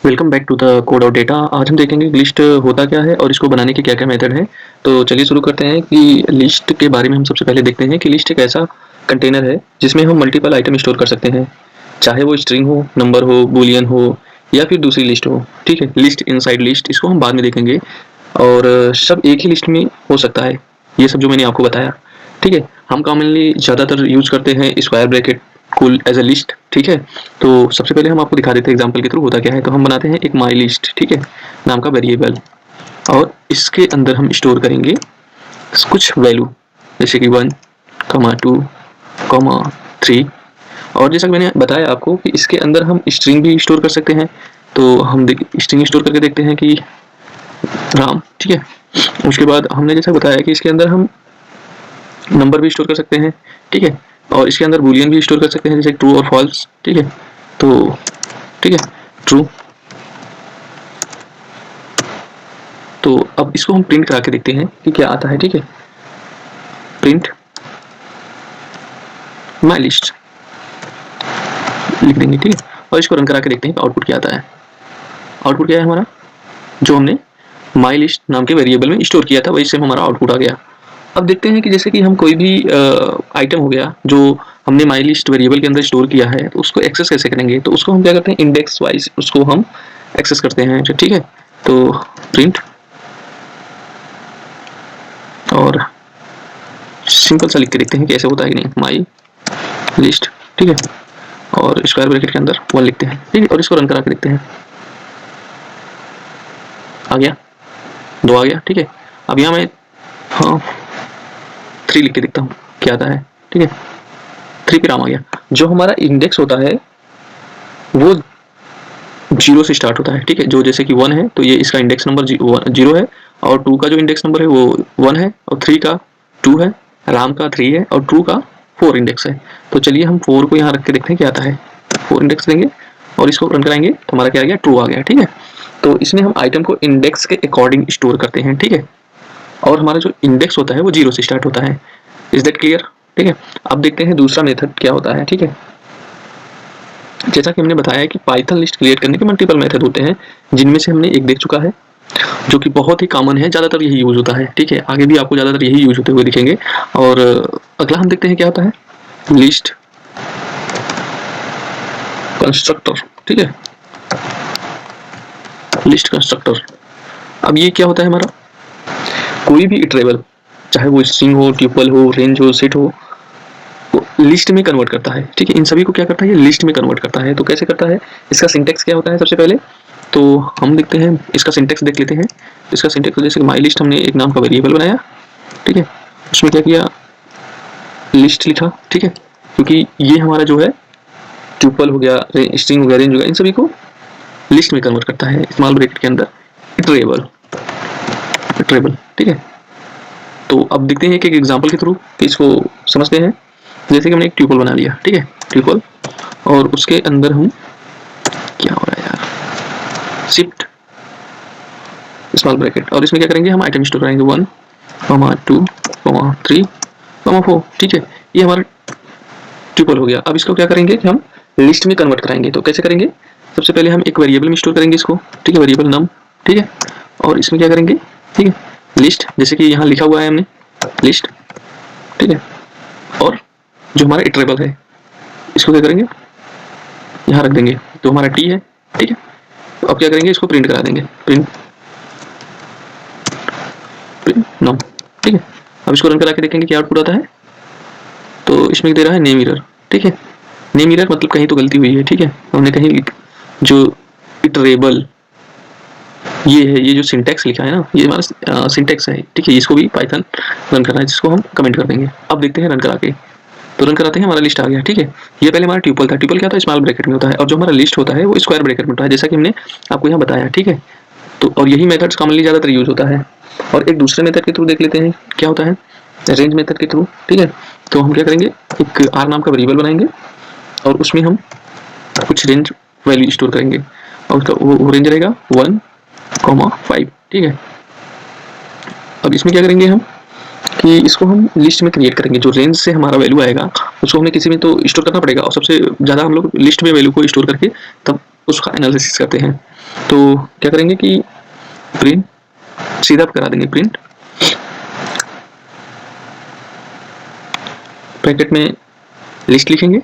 Welcome back to the code of data. आज हम देखेंगे कि लिस्ट होता क्या है और इसको बनाने के क्या-क्या मेथड हैं। तो चलिए शुरू करते हैं कि लिस्ट के बारे में हम सबसे पहले देखते हैं कि लिस्ट एक ऐसा कंटेनर है जिसमें हम मल्टीपल आइटम स्टोर कर सकते हैं। चाहे वो स्ट्रिंग हो, नंबर हो, बूलियन हो या फिर दूसरी लिस्ट हो। ठीक है? लिस्ट इनसाइड लिस्ट इसको हम बाद में देखेंगे और सब एक ही लिस्ट में हो सकता है। ये सब जो मैंने आपको बताया। ठीक है? हम कॉमनली ज़्यादातर यूज़ करते हैं स्क्वायर ब्रैकेट कुल एज अ लिस्ट। ठीक है? तो सबसे पहले हम आपको दिखा देते हैं एग्जांपल के थ्रू होता क्या है। तो हम बनाते हैं एक माई लिस्ट, ठीक है, नाम का वेरिएबल, और इसके अंदर हम स्टोर करेंगे कुछ वैल्यू जैसे कि 1, 2, 3। और जैसा कि मैंने बताया आपको कि इसके अंदर हम स्ट्रिंग भी स्टोर कर सकते हैं। तो हम स्ट्रिंग स्टोर करके देखते हैं कि राम, ठीक है। उसके बाद हमने जैसा बताया कि इसके अंदर हम नंबर भी स्टोर कर सकते हैं, ठीक है, और इसके अंदर बूलियन भी स्टोर कर सकते हैं जैसे ट्रू और फॉल्स, ठीक है। तो ठीक है, ट्रू। तो अब इसको हम प्रिंट करा के देखते हैं कि क्या आता है। ठीक है, प्रिंट माई लिस्ट लिख देंगे, ठीक है, और इसको रन करा के देखते हैं आउटपुट क्या आता है। आउटपुट क्या है हमारा, जो हमने माई लिस्ट नाम के वेरिएबल में स्टोर किया था वही सेम हमारा आउटपुट आ गया। अब देखते हैं कि जैसे कि हम कोई भी आइटम हो गया जो हमने माई लिस्ट वेरिएबल के अंदर स्टोर किया है, तो उसको एक्सेस कैसे करेंगे। तो उसको हम क्या करते हैं, इंडेक्स वाइज उसको हम एक्सेस करते हैं, ठीक है। तो प्रिंट और सिंपल सा लिख के देखते हैं कि ऐसे होता है कि नहीं, माई लिस्ट, ठीक है, और स्क्वायर ब्रैकेट के अंदर 1 लिखते हैं, ठीक है, और इसको रन करा के देखते हैं। आ गया, 2 आ गया, ठीक है। अब यहाँ मैं 3 लिख के देखता हूँ क्या आता है, ठीक है। 3 पे राम आ गया। जो हमारा इंडेक्स होता है वो 0 से स्टार्ट होता है, ठीक है। जो जैसे कि 1 है तो ये इसका इंडेक्स नंबर 0 है, और 2 का जो इंडेक्स नंबर है वो 1 है, और 3 का 2 है, राम का 3 है, और ट्रू का 4 इंडेक्स है। तो चलिए हम 4 को यहाँ रख के देखते हैं क्या आता है। 4 इंडेक्स देंगे और इसको रन कराएंगे तो हमारा क्या आ गया, ट्रू आ गया, ठीक है। तो इसमें हम आइटम को इंडेक्स के अकॉर्डिंग स्टोर करते हैं, ठीक है, और हमारा जो इंडेक्स होता है वो 0 से स्टार्ट होता है। Is that clear? ठीक है। अब देखते हैं दूसरा मेथड क्या होता है, ठीक है। जैसा कि हमने बताया कि पाइथन लिस्ट क्रिएट करने के मल्टीपल मेथड होते हैं, जिनमें से हमने एक देख चुका है जो कि बहुत ही कॉमन है, ज़्यादातर यही यूज होता है, ठीक है। आगे भी आपको ज़्यादातर यही यूज होते हुए दिखेंगे। और अगला हम देखते हैं क्या होता है, लिस्ट कंस्ट्रक्टर, ठीक है, लिस्ट कंस्ट्रक्टर। अब ये क्या होता है, हमारा कोई भी इटरेबल, चाहे वो स्ट्रिंग हो, ट्यूपल हो, रेंज हो, सेट हो, लिस्ट में कन्वर्ट करता है, ठीक है। इन सभी को क्या करता है, ये लिस्ट में कन्वर्ट करता है। तो कैसे करता है, इसका सिंटेक्स क्या होता है सबसे पहले तो हम देखते हैं, इसका सिंटेक्स देख लेते हैं। इसका सिंटेक्स जैसे माई लिस्ट हमने एक नाम का वेरिएबल बनाया, ठीक है, उसमें क्या किया, लिस्ट लिखा, ठीक है, क्योंकि ये हमारा जो है ट्यूपल हो गया, स्ट्रिंग हो गया, रेंज हो गया, इन सभी को लिस्ट में कन्वर्ट करता है स्मॉल ब्रैकेट के अंदर, इटरेबल, इटरेबल, ठीक है। तो अब देखते हैं एक एग्जांपल के थ्रू कि इसको समझते हैं। जैसे कि हमने एक ट्यूपल बना लिया, ठीक है, ट्यूपल, और उसके अंदर हम क्या हो रहा है यार, शिफ्ट स्मॉल ब्रैकेट, और इसमें क्या करेंगे, हम आइटम स्टोर करेंगे 1, 2, 3, 4, ठीक है। ये हमारा ट्यूपल हो गया। अब इसको क्या करेंगे कि हम लिस्ट में कन्वर्ट कराएंगे। तो कैसे करेंगे, सबसे पहले हम एक वेरिएबल में स्टोर करेंगे इसको, ठीक है, वेरिएबल नम, ठीक है, और इसमें क्या करेंगे, ठीक है, लिस्ट, जैसे कि यहाँ लिखा हुआ है हमने लिस्ट, ठीक है, और जो हमारा इटरेबल है इसको क्या करेंगे, यहाँ रख देंगे, तो हमारा टी है, ठीक है। तो अब क्या करेंगे, इसको प्रिंट करा देंगे, प्रिंट प्रिंट नम, ठीक है। अब इसको रन करा के देखेंगे क्या आउटपुट आता है। तो इसमें दे रहा है नेम एरर, ठीक है। नेम एरर मतलब कहीं तो गलती हुई है, ठीक है, हमने कहीं जो इटरेबल ये है, ये जो सिंटेक्स लिखा है ना, ये हमारा सिंटेक्स है, ठीक है। इसको भी पाइथन रन करना है, जिसको हम कमेंट कर देंगे। अब देखते हैं रन करा के, तो रन कराते हैं, हमारा लिस्ट आ गया, ठीक है। ये पहले हमारा ट्यूपल था, ट्यूपल क्या था, स्मॉल ब्रैकेट में होता है, और जो हमारा लिस्ट होता है वो स्क्वायर ब्रैकेट में होता है, जैसा कि हमने आपको यहाँ बताया, ठीक है। तो और यही मेथड्स कॉमनली ज़्यादातर यूज होता है। और एक दूसरे मेथड के थ्रू देख लेते हैं क्या होता है, रेंज मेथड के थ्रू, ठीक है। तो हम क्या करेंगे, एक आर नाम का वेरिएबल बनाएंगे और उसमें हम कुछ रेंज वैल्यू स्टोर करेंगे, और उसका वो रेंज रहेगा 1, 5, ठीक है। अब इसमें क्या करेंगे हम कि इसको हम लिस्ट में क्रिएट करेंगे, जो रेंज से हमारा वैल्यू आएगा उसको हमें किसी में तो स्टोर करना पड़ेगा, और सबसे ज़्यादा हम लोग लिस्ट में वैल्यू को स्टोर करके तब उसका एनालिसिस करते हैं। तो क्या करेंगे कि प्रिंट सीधा करा देंगे, प्रिंट ब्रैकेट में लिस्ट लिखेंगे,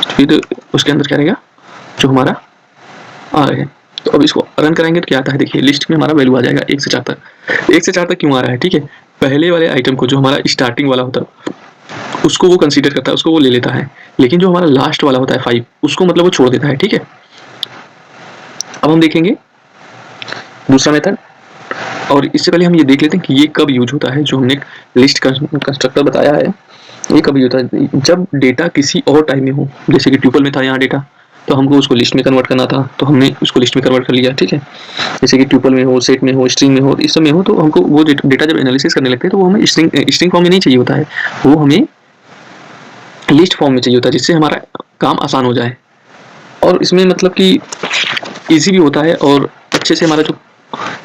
फिर उसके अंदर क्या रहेगा जो हमारा आ रहा है। तो अब इसको रन कराएंगे तो क्या आता है, देखिए लिस्ट में हमारा वैल्यू आ जाएगा 1 से 4 तक। 1 से 4 तक क्यों आ रहा है, ठीक है, पहले वाले आइटम को जो हमारा स्टार्टिंग वाला होता है उसको वो कंसीडर करता है, उसको वो ले लेता है, लेकिन जो हमारा लास्ट वाला होता है 5 उसको मतलब वो छोड़ देता है, ठीक है। अब हम देखेंगे दूसरा मेथड, और इससे पहले हम ये देख लेते हैं कि ये कब यूज होता है। जो हमने लिस्ट कंस्ट्रक्टर बताया है ये कब यूज होता है, जब डेटा किसी और टाइप में हो, जैसे कि ट्यूपल में था यहाँ डेटा, तो हमको उसको लिस्ट में कन्वर्ट करना था तो हमने उसको लिस्ट में कन्वर्ट कर लिया, ठीक है। जैसे कि ट्यूपल में हो, सेट में हो, स्ट्रिंग में हो, इस सब में हो, तो हमको वो डेटा जब एनालिसिस करने लगते हैं तो वो हमें स्ट्रिंग फॉर्म में नहीं चाहिए होता है, वो हमें लिस्ट फॉर्म में चाहिए होता है, जिससे हमारा काम आसान हो जाए और इसमें मतलब कि ईजी भी होता है और अच्छे से हमारा जो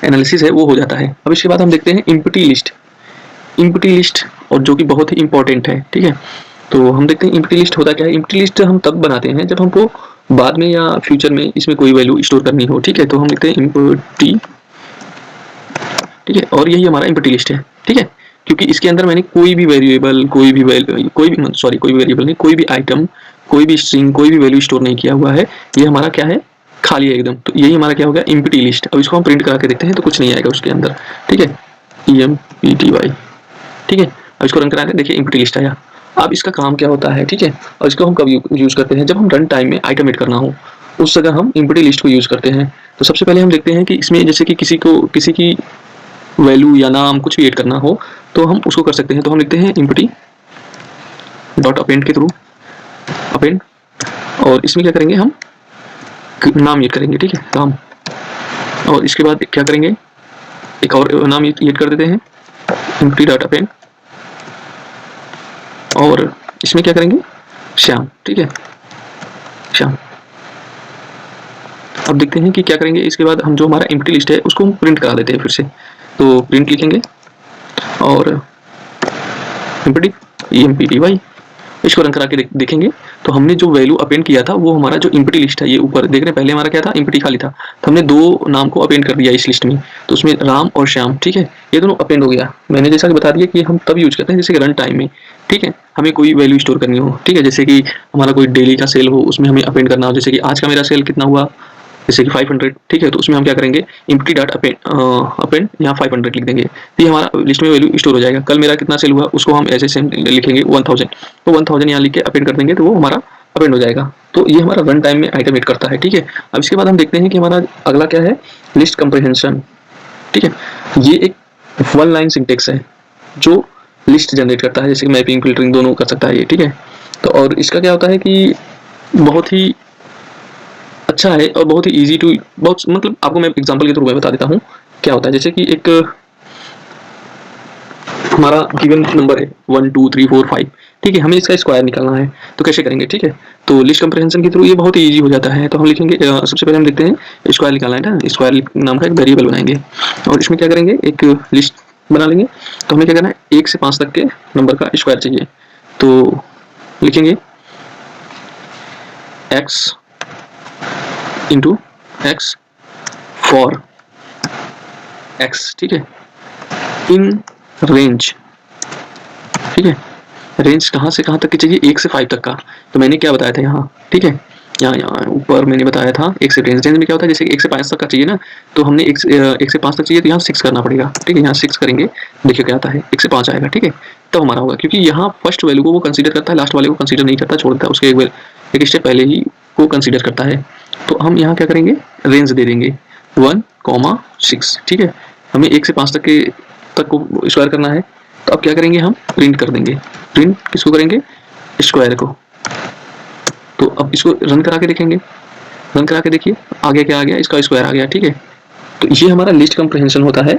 एनालिसिस है वो हो जाता है। अब इसके बाद हम देखते हैं इम्प्टी लिस्ट। इम्प्टी लिस्ट और जो कि बहुत ही इंपॉर्टेंट है, ठीक है। तो हम देखते हैं इम्प्टी लिस्ट होता क्या है। इम्प्टी लिस्ट हम तब बनाते हैं जब हमको बाद में या फ्यूचर में इसमें कोई वैल्यू स्टोर करनी हो, ठीक है। तो हम लिखते हैं इम्प्टी, ठीक है, और यही हमारा इम्प्टी लिस्ट है, ठीक है, क्योंकि इसके अंदर मैंने कोई भी वेरिएबल, कोई भी वेरिएबल नहीं, कोई भी आइटम, कोई भी स्ट्रिंग, कोई भी वैल्यू स्टोर नहीं किया हुआ है। ये हमारा क्या है, खाली है एकदम। तो यही हमारा क्या हो गया, इम्प्टी लिस्ट। अब इसको हम प्रिंट करा के देखते हैं तो कुछ नहीं आएगा उसके अंदर, ठीक है, EMPTY, ठीक है। अब इसको रन करा के देखिए इम्प्टी लिस्ट आया। अब इसका काम क्या होता है, ठीक है, और इसको हम कब यूज करते हैं, जब हम रन टाइम में आइटम एड करना हो उस जगह हम इम्प्टी लिस्ट को यूज करते हैं। तो सबसे पहले हम देखते हैं कि इसमें जैसे कि किसी की वैल्यू या नाम कुछ भी ऐड करना हो तो हम उसको कर सकते हैं। तो हम लिखते हैं इम्प्टी डॉट अपेंड के थ्रू अपेंड, और इसमें क्या करेंगे हम नाम ऐड करेंगे, ठीक है, नाम, और इसके बाद क्या करेंगे एक और नाम ऐड कर देते हैं इम्प्टी डॉट अपेंड, और इसमें क्या करेंगे श्याम, ठीक है, श्याम। अब देखते हैं कि क्या करेंगे। इसके बाद हम जो हमारा एम्प्टी लिस्ट है उसको हम प्रिंट करा देते हैं फिर से। तो प्रिंट लिखेंगे और एम्प्टी EMPTY, इसको रन करा के देखेंगे तो हमने जो वैल्यू अपेंड किया था वो हमारा जो एम्प्टी लिस्ट है, ये ऊपर देख रहे हैं, पहले हमारा क्या था, एम्प्टी खाली था, तो हमने दो नाम को अपेंड कर दिया इस लिस्ट में, तो उसमें राम और श्याम, ठीक है, ये दोनों अपेंड हो गया। मैंने जैसा कि बता दिया कि हम तब यूज करते हैं जैसे कि रन टाइम में, ठीक है, हमें कोई वैल्यू स्टोर करनी हो, ठीक है, जैसे कि हमारा कोई डेली का सेल हो उसमें हमें अपेंड करना हो, जैसे कि आज का मेरा सेल कितना हुआ, जैसे कि 500, ठीक है, तो उसमें हम क्या करेंगे इम्प्टी डॉट अपेंड यहाँ 500 लिख देंगे, तो ये हमारा लिस्ट में वैल्यू स्टोर हो जाएगा। कल मेरा कितना सेल हुआ उसको हम ऐसे सेम लिखेंगे 1000, तो 1000 यहाँ लिख के अपेंड कर देंगे तो वो हमारा अपेंड हो जाएगा। तो ये हमारा रन टाइम में आइटम एड करता है, ठीक है। अब इसके बाद हम देखते हैं कि हमारा अगला क्या है, लिस्ट कंप्रीहेंशन, ठीक है। ये एक 1 लाइन सिंटेक्स है जो लिस्ट जनरेट करता है, जैसे कि मैपिंग फिल्टरिंग दोनों कर सकता है ये, ठीक है। तो और इसका क्या होता है कि बहुत ही अच्छा है और बहुत ही इजी टू, बहुत मतलब आपको मैं एग्जांपल के थ्रू में बता देता हूँ क्या होता है। जैसे कि एक हमारा गिवन नंबर है 1 2 3 4 5, ठीक है, हमें इसका स्क्वायर निकालना है, तो कैसे करेंगे, ठीक है। तो लिस्ट कंप्रीहेंशन के थ्रू ये बहुत ही इजी हो जाता है। तो हम लिखेंगे सबसे पहले हम देखते हैं स्क्वायर निकालना है ना, स्क्वायर नाम का एक वेरिएबल बनाएंगे और इसमें क्या करेंगे एक लिस्ट बना लेंगे। तो हमें क्या करना है 1 से 5 तक के नंबर का स्क्वायर चाहिए, तो लिखेंगे x into x for x, ठीक है, इन रेंज, ठीक है, रेंज कहाँ से कहाँ तक की चाहिए, 1 से 5 तक का। तो मैंने क्या बताया था यहाँ, ठीक है, यहाँ ऊपर मैंने बताया था 1 से रेंज में क्या होता है, जैसे 1 से 5 तक का चाहिए ना, तो हमने 1 से 5 तक चाहिए तो यहाँ 6 करना पड़ेगा, ठीक है, यहाँ 6 करेंगे, देखिए क्या आता है 1 से 5 आएगा, ठीक है, तब हमारा होगा, क्योंकि यहाँ फर्स्ट वैल्यू को वो कंसीडर करता है, लास्ट वाले को कंसीडर नहीं करता, छोड़ता है, उसके एक स्टेप पहले ही को कंसीडर करता है। तो हम यहाँ क्या करेंगे रेंज दे देंगे 1,6, ठीक है, हमें 1 से 5 तक को स्क्वायर करना है। तो अब क्या करेंगे हम प्रिंट कर देंगे, प्रिंट किसको करेंगे, स्क्वायर को। तो अब इसको रन करा के देखेंगे, रन करा के देखिए आगे क्या आ गया, इसका स्क्वायर आ गया, ठीक है। तो ये हमारा लिस्ट कंप्रीहेंशन होता है।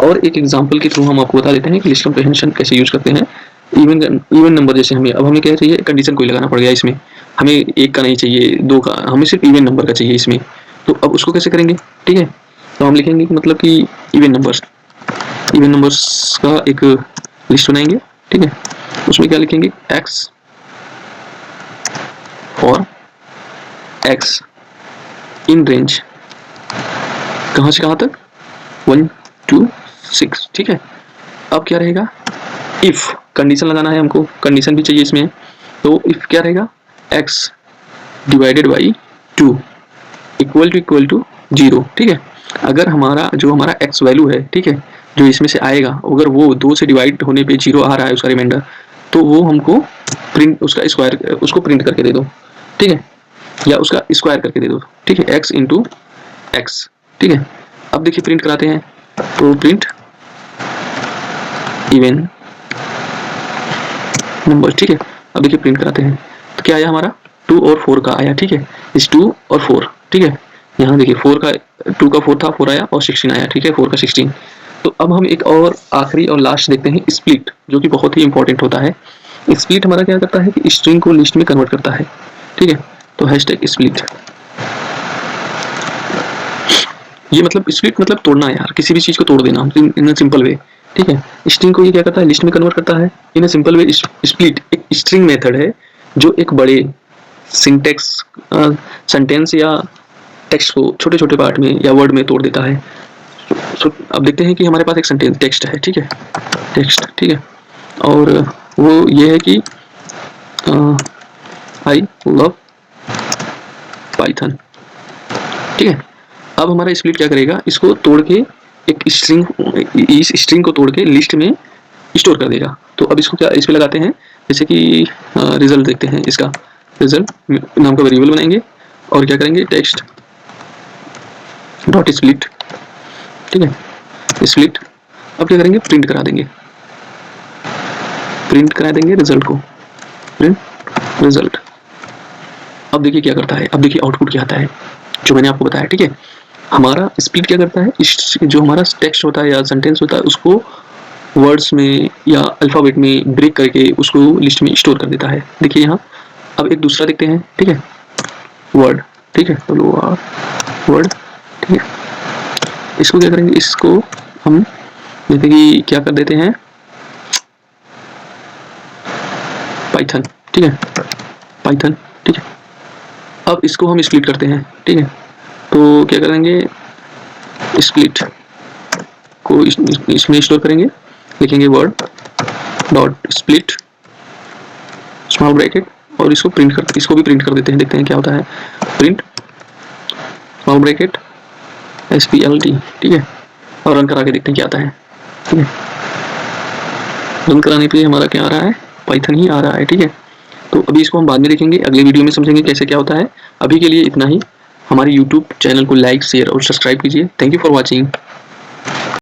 और एक एग्जांपल के थ्रू हम आपको बता देते हैं कि लिस्ट कंप्रीहेंशन कैसे यूज करते हैं। इवन नंबर जैसे हमें क्या चाहिए, कंडीशन कोई लगाना पड़ गया इसमें, हमें 1 का नहीं चाहिए 2 का, हमें सिर्फ इवन नंबर का चाहिए इसमें। तो अब उसको कैसे करेंगे, ठीक है, तो हम लिखेंगे मतलब कि इवन नंबर्स का एक लिस्ट बनाएंगे, ठीक है, उसमें क्या लिखेंगे x for x in range, कहाँ से कहाँ तक, 1 2 6, ठीक है। अब क्या रहेगा, इफ कंडीशन लगाना है हमको, कंडीशन भी चाहिए इसमें, तो इफ क्या रहेगा, x divided by 2 equal to 0, ठीक है। अगर हमारा जो हमारा x वैल्यू है, ठीक है, जो इसमें से आएगा, अगर वो 2 से डिवाइड होने पे 0 आ रहा है उसका रिमाइंडर, तो वो हमको प्रिंट उसका स्क्वायर, उसको प्रिंट करके दे दो, ठीक है, या उसका स्क्वायर करके दे दो, ठीक है, x इंटू एक्स, ठीक है। अब देखिए प्रिंट कराते हैं, तो प्रिंट इवन नंबर, ठीक है। अब देखिए प्रिंट कराते हैं, तो क्या आया हमारा, 2 और 4 का आया, ठीक है, इस 2 और 4, ठीक है। यहाँ देखिए 4 का 2 का 4 था, 4 आया और 16 आया, ठीक है, 4 का 16। तो अब हम एक और आखिरी और लास्ट देखते हैं, स्प्लिट, जो कि बहुत ही इंपॉर्टेंट होता है। स्प्लिट हमारा क्या करता है कि स्ट्रिंग को लिस्ट में कन्वर्ट करता है, ठीक है। तो हैशटैग स्प्लिट, ये मतलब स्प्लिट मतलब तोड़ना यार, किसी भी चीज को तोड़ देना इन सिंपल वे, ठीक है। स्ट्रिंग को ये क्या करता है, लिस्ट में कन्वर्ट करता है इन अ सिंपल वे। स्प्लिट एक स्ट्रिंग मेथड है जो एक बड़े सिंटेक्स सेंटेंस या टेक्स्ट को छोटे छोटे पार्ट में या वर्ड में तोड़ देता है। अब देखते हैं कि हमारे पास एक सेंटेंस टेक्स्ट है, ठीक है, टेक्स्ट, ठीक है, और वो ये है कि आई लव पाइथन, ठीक है। अब हमारा स्प्लिट क्या करेगा, इसको तोड़ के एक स्ट्रिंग, इस स्ट्रिंग को तोड़ के लिस्ट में स्टोर कर देगा। तो अब इसको क्या इस पे लगाते हैं, जैसे कि रिजल्ट देखते हैं, इसका रिजल्ट नाम का वेरिएबल बनाएंगे और क्या करेंगे, टेक्स्ट डॉट स्प्लिट, ठीक है, स्प्लिट। अब क्या करेंगे, प्रिंट करा देंगे, प्रिंट करा देंगे रिजल्ट को, प्रिंट रिजल्ट। अब देखिए क्या करता है, अब देखिए आउटपुट क्या आता है, जो मैंने आपको बताया, ठीक है। हमारा स्प्लिट क्या करता है, जो हमारा टेक्स्ट होता है या सेंटेंस होता है उसको वर्ड्स में या अल्फाबेट में ब्रेक करके उसको लिस्ट में स्टोर कर देता है। देखिए यहाँ अब एक दूसरा देखते हैं, ठीक है, वर्ड, ठीक है, वर्ड, ठीक है। इसको क्या करेंगे, इसको हम जैसे कि क्या कर देते हैं, पाइथन, ठीक है, पाइथन, ठीक है। अब इसको हम स्प्लिट करते हैं, ठीक है, तो क्या करेंगे, स्प्लिट को इसमें स्टोर करेंगे, लिखेंगे word dot split small bracket और इसको इसको भी प्रिंट कर देते हैं, देखते हैं क्या होता है, प्रिंट स्मॉल ब्रैकेट SPLT, ठीक है, और रन करा के देखते हैं क्या आता है, ठीक है। रन कराने पे हमारा क्या आ रहा है, पाइथन ही आ रहा है, ठीक है। तो अभी इसको हम बाद में देखेंगे, अगले वीडियो में समझेंगे कैसे क्या होता है। अभी के लिए इतना ही। हमारे YouTube चैनल को लाइक, शेयर और सब्सक्राइब कीजिए। Thank you for watching.